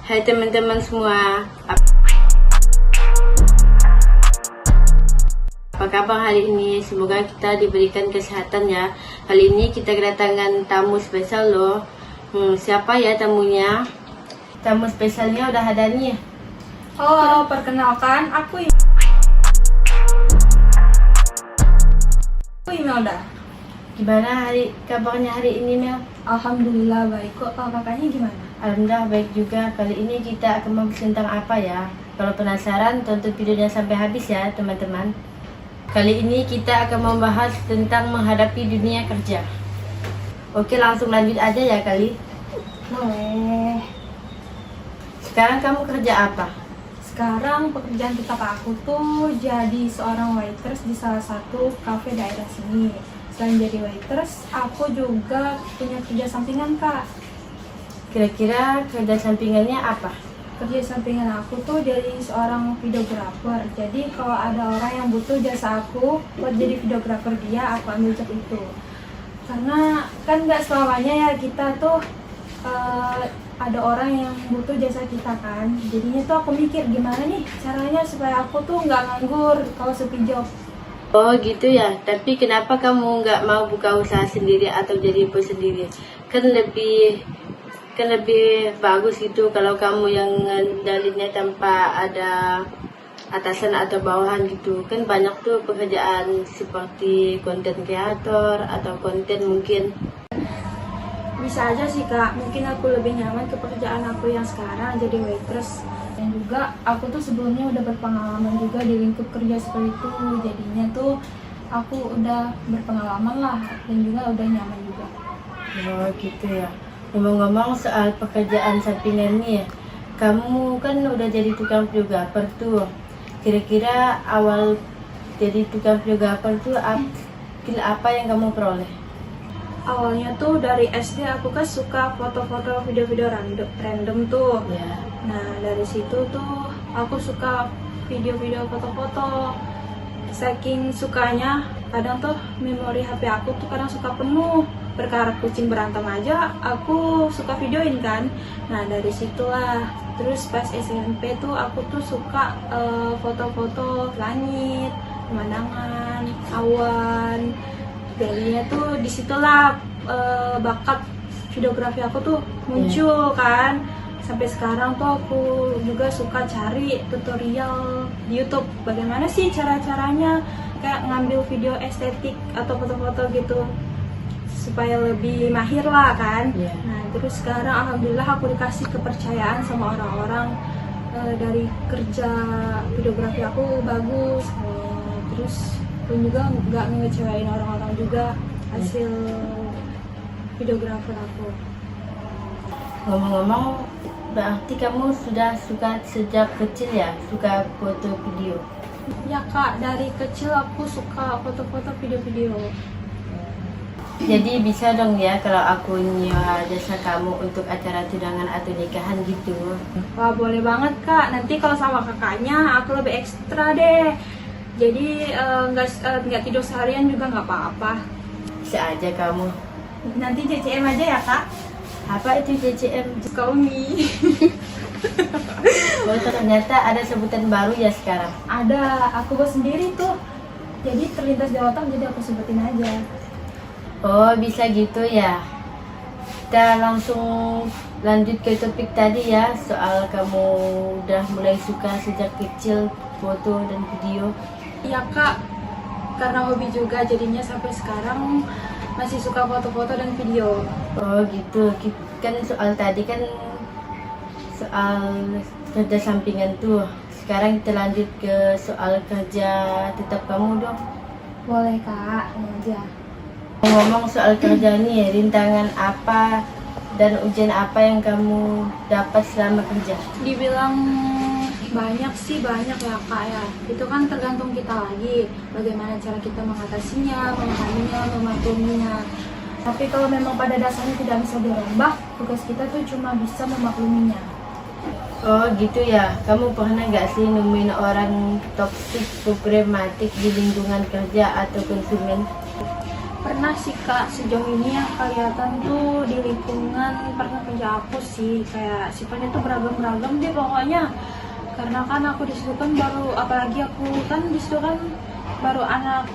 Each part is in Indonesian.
Hai teman-teman semua, apa kabar hari ini? Semoga kita diberikan kesehatan ya. Kali ini kita kedatangan tamu spesial loh. Siapa ya tamunya? Tamu spesialnya udah ada nih. Halo, perkenalkan aku Imelda. Gimana kabarnya hari ini Mel? Alhamdulillah baik kok. Kalau kakaknya gimana? Alhamdulillah baik juga. Kali ini kita akan membahas tentang apa ya? Kalau penasaran tonton videonya sampai habis ya teman-teman. Kali ini kita akan membahas tentang menghadapi dunia kerja. Oke, langsung lanjut aja ya kali. Boleh. Sekarang kamu kerja apa? Sekarang pekerjaan tetap aku tuh jadi seorang waitress di salah satu kafe daerah sini. Selain jadi waitress, aku juga punya kerja sampingan, Kak. Kira-kira kerja sampingannya apa? Kerja sampingan aku tuh jadi seorang videographer. Jadi kalau ada orang yang butuh jasa aku buat jadi videographer dia, aku ambil job itu. Karena kan nggak selamanya ya kita tuh ada orang yang butuh jasa kita kan. Jadinya tuh aku mikir gimana nih caranya supaya aku tuh nggak nganggur kalau sepi job. Oh gitu ya, tapi kenapa kamu nggak mau buka usaha sendiri atau jadi bos sendiri? Kan lebih bagus gitu kalau kamu yang ngendalinnya tanpa ada atasan atau bawahan gitu. Kan banyak tuh pekerjaan seperti konten kreator atau konten mungkin. Bisa aja sih Kak, mungkin aku lebih nyaman ke pekerjaan aku yang sekarang jadi waitress. Dan juga aku tuh sebelumnya udah berpengalaman juga di lingkup kerja seperti itu. Jadinya tuh aku udah berpengalaman lah dan juga udah nyaman juga. Oh gitu ya. Ngomong-ngomong soal pekerjaan sampingan nih ya, kamu kan udah jadi tukang videographer tuh. Kira-kira awal jadi tukang videographer tuh skill apa yang kamu peroleh? Awalnya tuh dari SD aku kan suka foto-foto video-video random tuh. Ya. Nah dari situ tuh aku suka video-video foto-foto. Saking sukanya kadang tuh memori HP aku tuh kadang suka penuh. Perkara kucing berantem aja aku suka videoin kan. Nah dari situlah. Terus pas SMP tuh aku tuh suka foto-foto langit, pemandangan, awan. Jadinya tuh disitulah bakat videografi aku tuh muncul kan. Sampai sekarang tuh aku juga suka cari tutorial di YouTube bagaimana sih cara-caranya kayak ngambil video estetik atau foto-foto gitu supaya lebih mahir lah kan. Nah terus sekarang alhamdulillah aku dikasih kepercayaan sama orang-orang dari kerja videografi aku bagus. Terus pun juga nggak ngecewain orang-orang juga hasil videografer aku. Ngomong-ngomong, berarti kamu sudah suka sejak kecil ya, suka foto video? Ya Kak, dari kecil aku suka foto-foto video-video. Jadi bisa dong ya kalau aku nyewa jasa kamu untuk acara tunangan atau nikahan gitu. Wah boleh banget Kak, nanti kalau sama kakaknya aku lebih ekstra deh. Jadi nggak tidur seharian juga nggak apa-apa. Bisa aja kamu. Nanti CCM aja ya Kak. Apa itu CCM? Kaumi. Oh ternyata ada sebutan baru ya sekarang. Ada, aku buat sendiri tuh. Jadi terlintas di otak jadi aku sebutin aja. Oh bisa gitu ya. Kita langsung lanjut ke topik tadi ya, soal kamu udah mulai suka sejak kecil foto dan video. Iya Kak, karena hobi juga jadinya sampai sekarang masih suka foto-foto dan video. Oh gitu, kan soal tadi kan soal kerja sampingan tuh. Sekarang kita lanjut ke soal kerja tetap kamu dong. Boleh Kak, ini aja. Ngomong soal kerja nih, rintangan apa dan ujian apa yang kamu dapat selama kerja? Dibilang banyak sih, banyak ya Kak ya. Itu kan tergantung kita lagi bagaimana cara kita mengatasinya, memahaminya, memakluminya. Tapi kalau memang pada dasarnya tidak bisa dirubah, tugas kita tuh cuma bisa memakluminya. Oh gitu ya, kamu pernah nggak sih nemuin orang toksik, problematik di lingkungan kerja atau konsumen? pernah sih Kak, sejauh ini yang kelihatan tuh di lingkungan partner kerja aku sih kayak sifatnya tuh beragam-beragam deh pokoknya. Karena kan aku di situ kan baru, apalagi aku kan di situ kan baru anak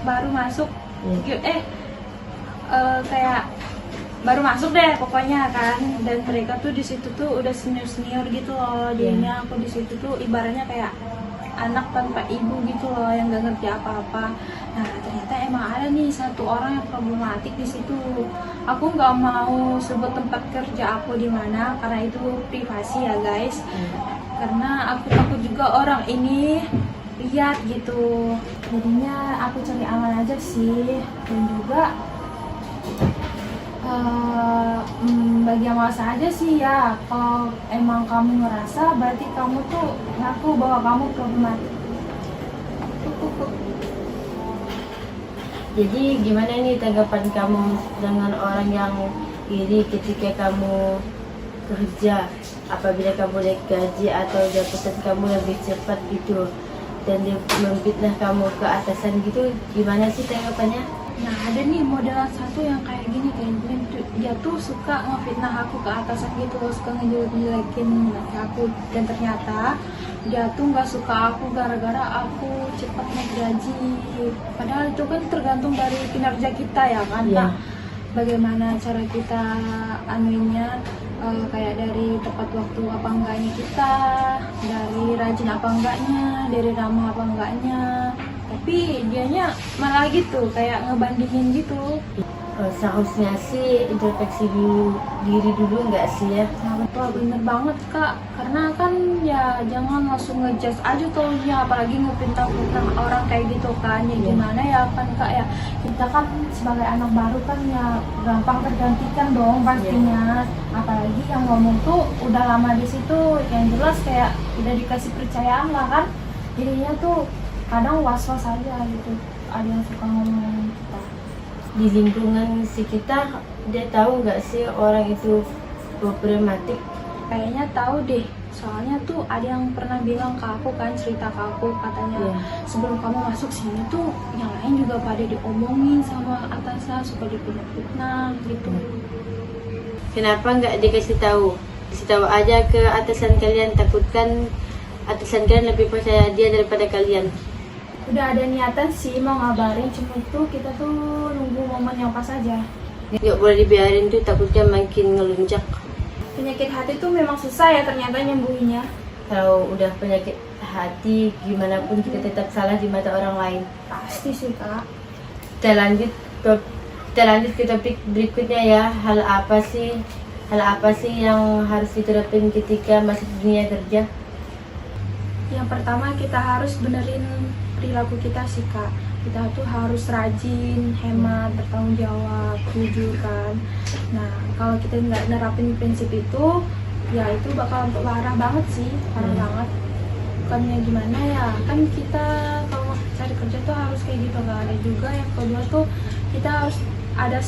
baru masuk, kayak baru masuk deh pokoknya kan. Dan mereka tuh di situ tuh udah senior gitu loh. Jadinya aku di situ tuh ibaratnya kayak anak tanpa ibu gitu loh, yang gak ngerti apa-apa. Nah ternyata emang ada nih satu orang yang problematik di situ. Aku nggak mau sebut tempat kerja aku di mana karena itu privasi ya guys. Karena aku takut juga orang ini lihat gitu. Jadinya aku cari aman aja sih. Dan juga bagi yang masa aja sih ya, kalau emang kamu ngerasa berarti kamu tuh ngaku bahwa kamu problematik. Jadi gimana nih tanggapan kamu dengan orang yang iri ketika kamu kerja, apabila kamu naik gaji atau jabatan kamu lebih cepat gitu, dan dia memfitnah kamu ke atasan gitu, gimana sih tanggapannya? Nah ada nih modelan satu yang kayak gini, dia tuh suka ngefitnah aku ke atasan gitu, suka ngejelek-jelekin aku. Dan ternyata dia tuh nggak suka aku gara-gara aku cepat naik gaji. Padahal itu kan tergantung dari kinerja kita ya kan Kak. Bagaimana cara kita anuinnya, kayak dari tepat waktu apa enggaknya kita, dari rajin apa enggaknya, dari ramah apa enggaknya. Tapi dianya malah gitu, kayak ngebandingin gitu. Seharusnya sih introspeksi diri dulu nggak sih ya? Nah betul, bener banget Kak. Karena kan ya jangan langsung ngejudge aja tuh ya, apalagi ngepintang-pintang orang kayak gitu kan. Ya gimana ya kan Kak ya, kita kan sebagai anak baru kan ya gampang tergantikan dong pastinya. Apalagi yang ngomong tuh udah lama di situ, yang jelas kayak udah dikasih percayaan lah kan. Jadinya tuh kadang was-was aja gitu, ada yang suka ngomongin kita. Di lingkungan sekitar dia tahu nggak sih orang itu problematik? Kayaknya tahu deh, soalnya tuh ada yang pernah bilang ke aku kan, cerita ke aku katanya sebelum kamu masuk sini tuh yang lain juga pada diomongin sama atasan, suka difitnah gitu. Kenapa nggak dikasih tahu? Kasih tahu aja ke atasan kalian, takutkan atasan kalian lebih percaya dia daripada kalian. Udah ada niatan sih mau ngabarin, cuma itu kita tuh nunggu momen yang pas aja. Nggak boleh dibiarin tuh, takutnya makin ngelunjak. Penyakit hati tuh memang susah ya ternyata nyembuhinya. Kalau udah penyakit hati, gimana pun kita tetap salah di mata orang lain. Pasti sih Kak. Kita lanjut ke topik berikutnya ya. Hal apa sih yang harus diterapin ketika masuk dunia kerja? Yang pertama kita harus benerin perilaku kita sih Kak. Kita tuh harus rajin, hemat, bertanggung jawab, jujur kan. Nah kalau kita nggak nerapin prinsip itu, ya itu bakal parah banget sih, parah banget. Bukannya gimana ya, kan kita kalau cari kerja tuh harus kayak gitu kan. Ada juga yang kedua tuh kita harus ada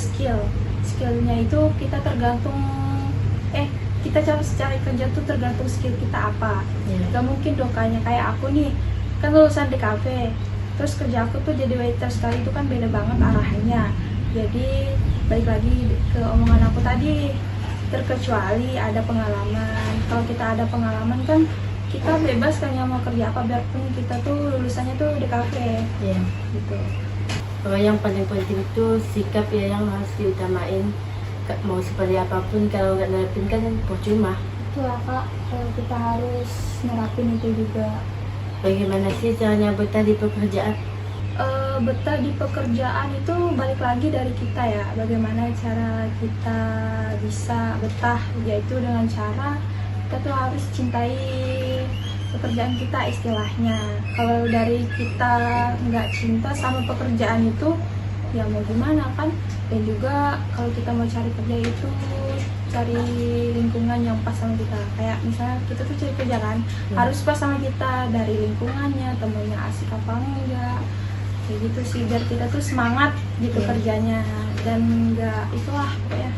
skillnya itu kita tergantung kita cari kerja tuh tergantung skill kita apa. Gak mungkin dong kayak aku nih kan lulusan di kafe, terus kerja aku tuh jadi waiter sekali, itu kan beda banget arahannya. Jadi balik lagi ke omongan aku tadi, terkecuali ada pengalaman. Kalau kita ada pengalaman kan kita bebas kan yang mau kerja apa, biarpun kita tuh lulusannya tuh di kafe gitu. Kalau yang paling penting itu sikap ya yang harus diutamain. Mau seperti apapun, kalau nggak nerapin kan percuma. Betul lah Kak, kalau kita harus nerapin itu juga. Bagaimana sih caranya betah di pekerjaan? Betah di pekerjaan itu balik lagi dari kita ya. Bagaimana cara kita bisa betah, yaitu dengan cara kita tuh harus cintai pekerjaan kita istilahnya. Kalau dari kita nggak cinta sama pekerjaan itu, ya mau gimana kan. Dan juga kalau kita mau cari kerja itu cari lingkungan yang pas sama kita. Kayak misalnya kita tuh cari kerja kan harus pas sama kita, dari lingkungannya, temennya asik apa enggak, kayak gitu sih, biar kita tuh semangat gitu kerjanya dan enggak itulah pokoknya.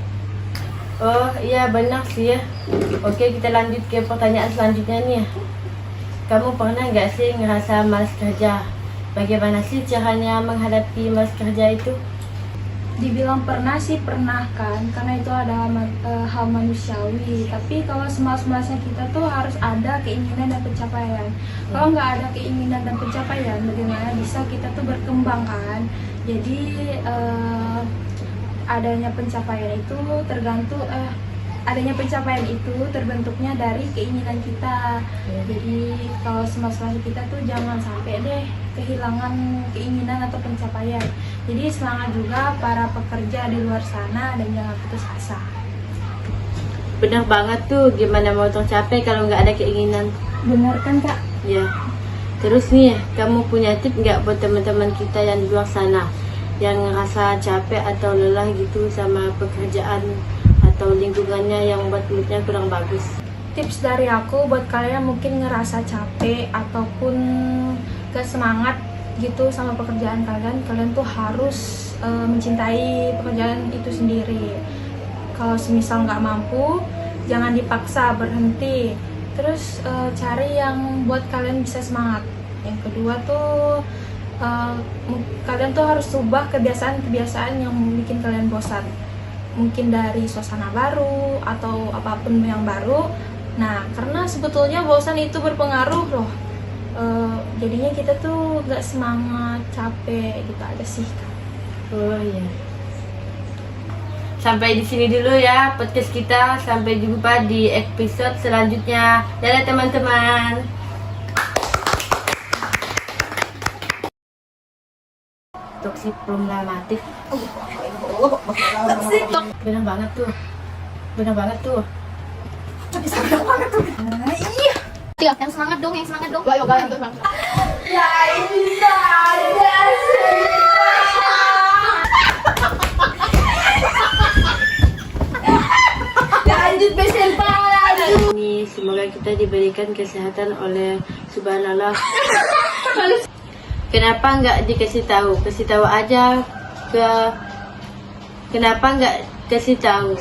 Oh iya benar sih ya. Oke, kita lanjut ke pertanyaan selanjutnya nih. Kamu pernah nggak sih ngerasa malas kerja? Bagaimana sih caranya menghadapi malas kerja itu? Dibilang pernah sih pernah kan, karena itu ada hal manusiawi. Tapi kalau semalas-malasnya kita tuh harus ada keinginan dan pencapaian. Kalau nggak ada keinginan dan pencapaian, bagaimana bisa kita tuh berkembang kan? Jadi adanya pencapaian itu terbentuknya dari keinginan kita. Jadi kalau semalas-malasnya kita tuh jangan sampai deh kehilangan keinginan atau pencapaian. Jadi semangat juga para pekerja di luar sana dan jangan putus asa. Benar banget tuh, gimana mau tercapai kalau nggak ada keinginan? Benar kan Kak? Ya. Terus nih, kamu punya tip nggak buat teman-teman kita yang di luar sana yang ngerasa capek atau lelah gitu sama pekerjaan atau lingkungannya yang buat moodnya kurang bagus? Tips dari aku buat kalian mungkin ngerasa capek ataupun gak semangat gitu sama pekerjaan kalian, kalian tuh harus mencintai pekerjaan itu sendiri. Kalau semisal nggak mampu, jangan dipaksa, berhenti. Terus cari yang buat kalian bisa semangat. Yang kedua tuh kalian tuh harus ubah kebiasaan-kebiasaan yang bikin kalian bosan. Mungkin dari suasana baru atau apapun yang baru. Nah, karena sebetulnya bosan itu berpengaruh loh. Jadinya kita tuh gak semangat, capek gitu aja sih. Oh iya. Sampai di sini dulu ya podcast kita. Sampai jumpa di episode selanjutnya. Dadah teman-teman. Toksik problematik. Benar banget tuh. Benar banget tuh. Yang semangat dong, yang semangat dong. Ayo kalian tuh semangat. Lanjut Ini semoga kita diberikan kesehatan oleh Subhanallah. Kenapa nggak dikasih tahu? Kasih tahu aja ke. Kenapa nggak kasih tahu?